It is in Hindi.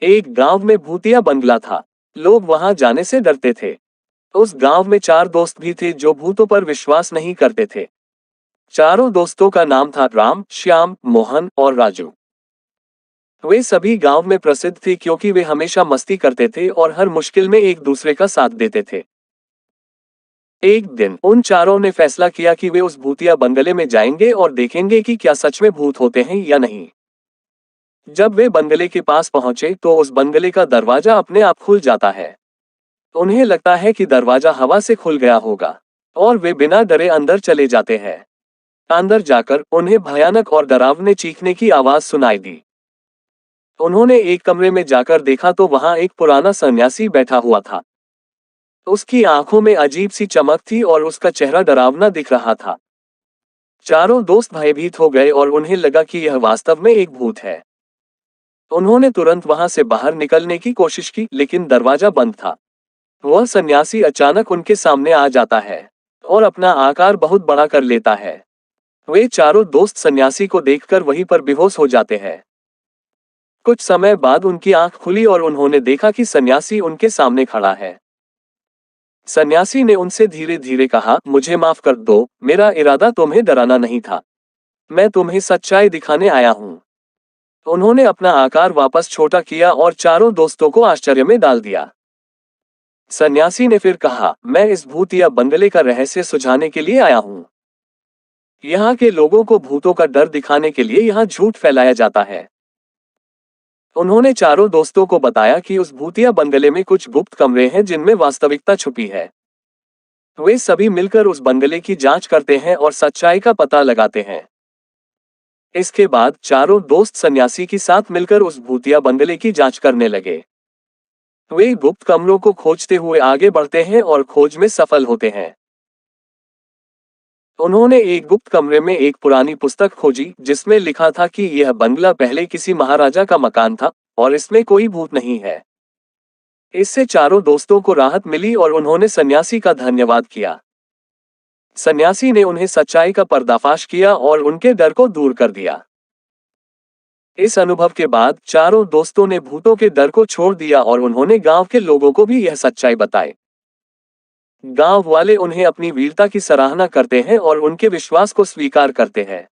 एक गांव में भूतिया बंगला था। लोग वहां जाने से डरते थे। उस गांव में चार दोस्त भी थे जो भूतों पर विश्वास नहीं करते थे। चारों दोस्तों का नाम था राम, श्याम, मोहन और राजू। वे सभी गांव में प्रसिद्ध थे क्योंकि वे हमेशा मस्ती करते थे और हर मुश्किल में एक दूसरे का साथ देते थे। एक दिन उन चारों ने फैसला किया कि वे उस भूतिया बंगले में जाएंगे और देखेंगे कि क्या सच में भूत होते हैं या नहीं। जब वे बंगले के पास पहुंचे तो उस बंगले का दरवाजा अपने आप खुल जाता है। उन्हें लगता है कि दरवाजा हवा से खुल गया होगा और वे बिना डरे अंदर चले जाते हैं। अंदर जाकर उन्हें भयानक और डरावने चीखने की आवाज सुनाई दी। उन्होंने एक कमरे में जाकर देखा तो वहां एक पुराना सन्यासी बैठा हुआ था। उसकी आंखों में अजीब सी चमक थी और उसका चेहरा डरावना दिख रहा था। चारों दोस्त भयभीत हो गए और उन्हें लगा कि यह वास्तव में एक भूत है। उन्होंने तुरंत वहां से बाहर निकलने की कोशिश की, लेकिन दरवाजा बंद था। वह सन्यासी अचानक उनके सामने आ जाता है और अपना आकार बहुत बड़ा कर लेता है। वे चारों दोस्त सन्यासी को देखकर वहीं पर बेहोश हो जाते हैं। कुछ समय बाद उनकी आंख खुली और उन्होंने देखा कि सन्यासी उनके सामने खड़ा है। सन्यासी ने उनसे धीरे धीरे कहा, मुझे माफ कर दो, मेरा इरादा तुम्हें डराना नहीं था। मैं तुम्हें सच्चाई दिखाने आया हूं। उन्होंने अपना आकार वापस छोटा किया और चारों दोस्तों को आश्चर्य में डाल दिया। सन्यासी ने फिर कहा, मैं इस भूतिया बंगले का रहस्य सुझाने के लिए आया हूं। यहाँ के लोगों को भूतों का डर दिखाने के लिए यहाँ झूठ फैलाया जाता है। उन्होंने चारों दोस्तों को बताया कि उस भूतिया बंगले में कुछ गुप्त कमरे हैं जिनमें वास्तविकता छुपी है। वे सभी मिलकर उस बंगले की जांच करते हैं और सच्चाई का पता लगाते हैं। इसके बाद चारों दोस्त सन्यासी के साथ मिलकर उस भूतिया बंगले की जांच करने लगे। वे गुप्त कमरों को खोजते हुए आगे बढ़ते हैं और खोज में सफल होते हैं। उन्होंने एक गुप्त कमरे में एक पुरानी पुस्तक खोजी जिसमें लिखा था कि यह बंगला पहले किसी महाराजा का मकान था और इसमें कोई भूत नहीं है। इससे चारों दोस्तों को राहत मिली और उन्होंने सन्यासी का धन्यवाद किया। सन्यासी ने उन्हें सच्चाई का पर्दाफाश किया और उनके डर को दूर कर दिया। इस अनुभव के बाद चारों दोस्तों ने भूतों के डर को छोड़ दिया और उन्होंने गांव के लोगों को भी यह सच्चाई बताई। गांव वाले उन्हें अपनी वीरता की सराहना करते हैं और उनके विश्वास को स्वीकार करते हैं।